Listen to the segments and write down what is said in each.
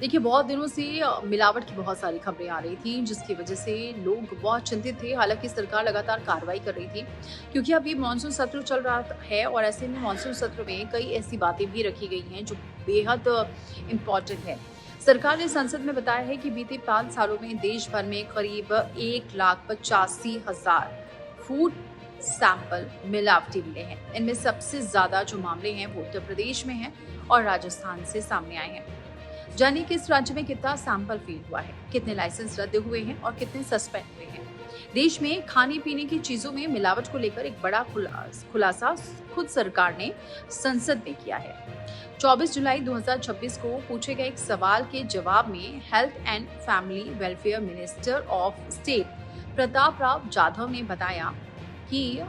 देखिए, बहुत दिनों से मिलावट की बहुत सारी खबरें आ रही थी, जिसकी वजह से लोग बहुत चिंतित थे। हालाँकि सरकार लगातार कार्रवाई कर रही थी, क्योंकि अभी मानसून सत्र चल रहा है और ऐसे में मानसून सत्र में कई ऐसी बातें भी रखी गई हैं, जो बेहद इम्पोर्टेंट है। सरकार ने संसद में बताया है कि बीते 5 सालों में देश भर में करीब 1,85,000 फूड सैंपल मिलावटी मिले हैं। इनमें सबसे ज़्यादा जो मामले हैं, वो उत्तर प्रदेश में हैं और राजस्थान से सामने आए हैं। जानिए किस राज्य में कितना सैंपल फेल हुआ है, कितने लाइसेंस रद्द हुए हैं और कितने सस्पेंड हुए हैं। देश में खाने पीने की चीजों में मिलावट को लेकर एक बड़ा खुलासा खुद सरकार ने संसद में किया है। 24 जुलाई 2026 को पूछे गए एक सवाल के जवाब में health and family welfare minister of state Pratap Rao Jadhav ने बताया कि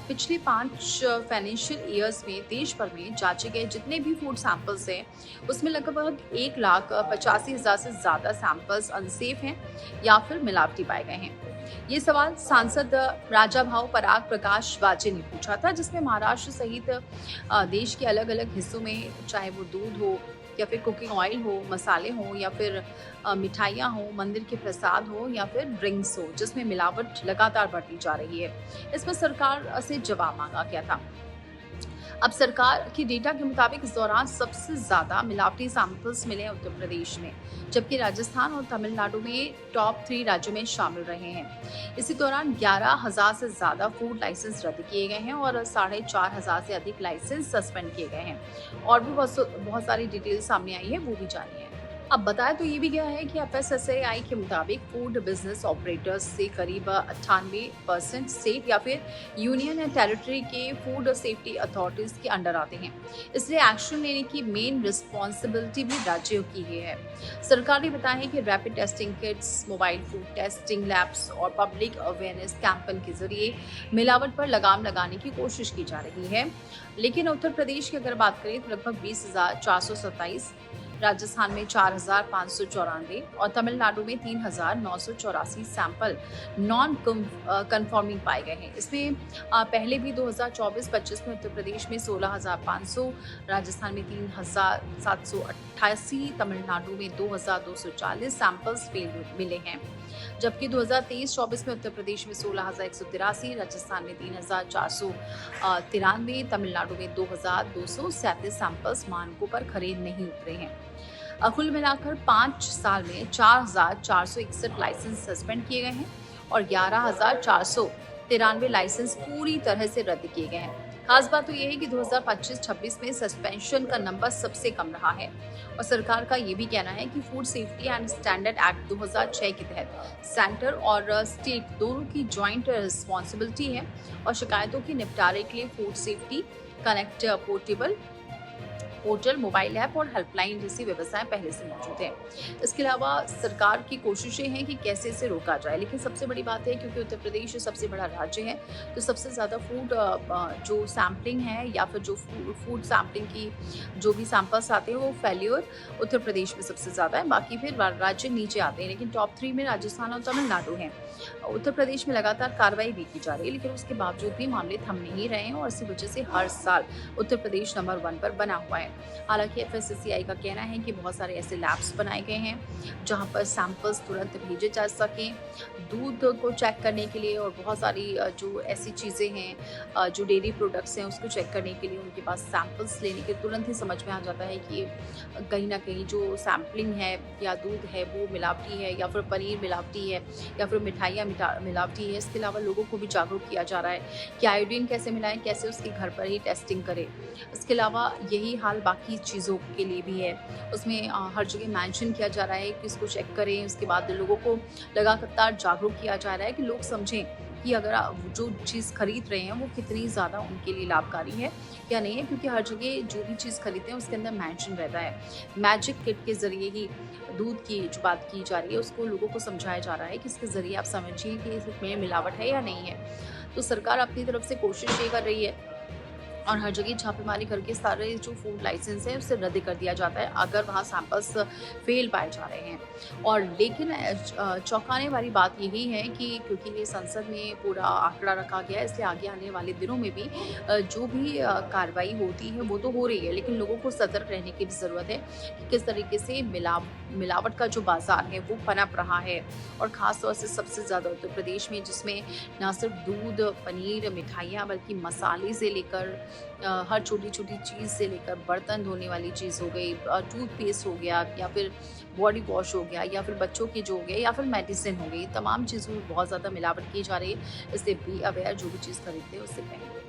पिछले 5 फाइनेंशियल ईयर्स में देश भर में जांचे गए जितने भी फूड सैंपल्स हैं, उसमें लगभग 1,85,000 से ज़्यादा सैंपल्स अनसेफ हैं या फिर मिलावटी पाए गए हैं। ये सवाल सांसद राजा भाव पराग प्रकाश वाजे ने पूछा था, जिसमें महाराष्ट्र सहित देश के अलग-अलग हिस्सों में, चाहे वो दूध हो या फिर कुकिंग ऑयल हो, मसाले हों या फिर मिठाइयाँ हों, मंदिर के प्रसाद हो या फिर ड्रिंक्स हो, जिसमें मिलावट लगातार बढ़ती जा रही है। इस पर सरकार से जवाब मांगा गया था। अब सरकार की डेटा के मुताबिक इस दौरान सबसे ज्यादा मिलावटी सैंपल्स मिले हैं उत्तर प्रदेश में, जबकि राजस्थान और तमिलनाडु में टॉप 3 राज्यों में शामिल रहे हैं। इसी दौरान 11,000 से ज्यादा फूड लाइसेंस रद्द किए गए हैं और 4,500 से अधिक लाइसेंस सस्पेंड किए गए हैं। और भी बहुत सारी डिटेल सामने आई है, वो भी जानिए। अब बताया तो ये भी गया है कि एफएसएसएआई के मुताबिक फूड बिजनेस ऑपरेटर्स से करीब 98% स्टेट या फिर यूनियन एंड टेरिटरी के फूड सेफ्टी अथॉरिटीज के अंडर आते हैं। इसलिए एक्शन लेने की मेन रिस्पॉन्सिबिलिटी भी राज्यों की ही है। सरकार ने बताया है कि rapid testing kits, mobile food testing labs और पब्लिक अवेयरनेस कैंपेन के जरिए मिलावट पर लगाम लगाने की कोशिश की जा रही है। लेकिन उत्तर प्रदेश की अगर बात करें तो लगभग 20,427, राजस्थान में 4,594 और तमिलनाडु में 3,984 सैंपल नॉन कंफर्मिंग पाए गए हैं। इसमें पहले भी 2024-25 में उत्तर प्रदेश में 16,500, राजस्थान में 3,788, तमिलनाडु में 2,240 सैंपल्स फेल मिले हैं। जबकि 2023-24 में उत्तर प्रदेश में 16,183, राजस्थान में 3,493, तमिलनाडु में 2,237 सैंपल्स मानकों पर खरे नहीं उतरे हैं। कुल मिलाकर 5 साल में 4,461 लाइसेंस सस्पेंड किए गए हैं और 11,493 लाइसेंस पूरी तरह से रद्द किए गए हैं। खास बात तो यह है कि 2025-26 में सस्पेंशन का नंबर सबसे कम रहा है और सरकार का ये भी कहना है कि food safety and standard act 2006 के तहत सेंटर और स्टेट दोनों की ज्वाइंट रिस्पॉन्सिबिलिटी है और शिकायतों के निपटारे के लिए food safety connect portal, mobile app और हेल्पलाइन जैसी व्यवस्थाएं पहले से मौजूद हैं। इसके अलावा सरकार की कोशिशें हैं कि कैसे इसे रोका जाए, लेकिन सबसे बड़ी बात है क्योंकि उत्तर प्रदेश सबसे बड़ा राज्य है, तो सबसे ज़्यादा फूड जो सैम्पलिंग है या फिर जो फूड सैम्पलिंग की जो भी सैंपल्स आते हैं वो फेल्योर उत्तर प्रदेश में सबसे ज़्यादा है। बाकी फिर राज्य नीचे आते हैं, लेकिन टॉप 3 में राजस्थान और तमिलनाडु हैं। उत्तर प्रदेश में लगातार कार्रवाई भी की जा रही है, लेकिन उसके बावजूद भी मामले थम नहीं रहे हैं और इसी वजह से हर साल उत्तर प्रदेश नंबर 1 पर बना हुआ है। हालांकि एफएसएसएआई का कहना है कि बहुत सारे ऐसे लैब्स बनाए गए हैं जहां पर सैंपल्स तुरंत भेजे जा सकें दूध को चेक करने के लिए, और बहुत सारी जो ऐसी चीज़ें हैं जो डेयरी प्रोडक्ट्स हैं उसको चेक करने के लिए उनके पास सैंपल्स लेने के तुरंत ही समझ में आ जाता है कि कहीं ना कहीं जो सैम्पलिंग है या दूध है वो मिलावटी है या फिर पनीर मिलावटी है या फिर मिठाइयाँ मिलावटी है। इसके अलावा लोगों को भी जागरूक किया जा रहा है कि आयोडीन कैसे मिलाएं, कैसे उसकी घर पर ही टेस्टिंग करें। इसके अलावा यही हाल बाकी चीज़ों के लिए भी है, उसमें हर जगह मेंशन किया जा रहा है कि इसको चेक करें। उसके बाद लोगों को लगातार जागरूक किया जा रहा है कि लोग समझें कि अगर जो चीज़ खरीद रहे हैं वो कितनी ज़्यादा उनके लिए लाभकारी है या नहीं है, क्योंकि हर जगह जो भी चीज़ खरीदते हैं उसके अंदर मेंशन रहता है। मैजिक किट के ज़रिए ही दूध की जो बात की जा रही है उसको लोगों को समझाया जा रहा है कि इसके ज़रिए आप समझिए कि इसमें मिलावट है या नहीं है। तो सरकार अपनी तरफ से कोशिश ये कर रही है और हर जगह छापेमारी करके सारे जो फूड लाइसेंस है उसे रद्द कर दिया जाता है अगर वहाँ सैंपल्स फेल पाए जा रहे हैं। और लेकिन चौंकाने वाली बात यही है कि क्योंकि ये संसद में पूरा आंकड़ा रखा गया है, इसलिए आगे आने वाले दिनों में भी जो भी कार्रवाई होती है वो तो हो रही है, लेकिन लोगों को सतर्क रहने की भी ज़रूरत है कि किस तरीके से मिलावट का जो बाजार है वो पनप रहा है। और ख़ास तौर से सबसे ज़्यादा उत्तर प्रदेश में, जिसमें ना सिर्फ दूध, पनीर, मिठाइयाँ, बल्कि मसाले से लेकर हर छोटी-छोटी चीज़ से लेकर बर्तन धोने वाली चीज़ हो गई, टूथपेस्ट हो गया, या फिर बॉडी वॉश हो गया, या फिर बच्चों के जो हो गए, या फिर मेडिसिन हो गई, तमाम चीज़ों में बहुत ज़्यादा मिलावट की जा रही है। इससे बी अवेयर, जो भी चीज़ खरीदते हैं उससे पहले।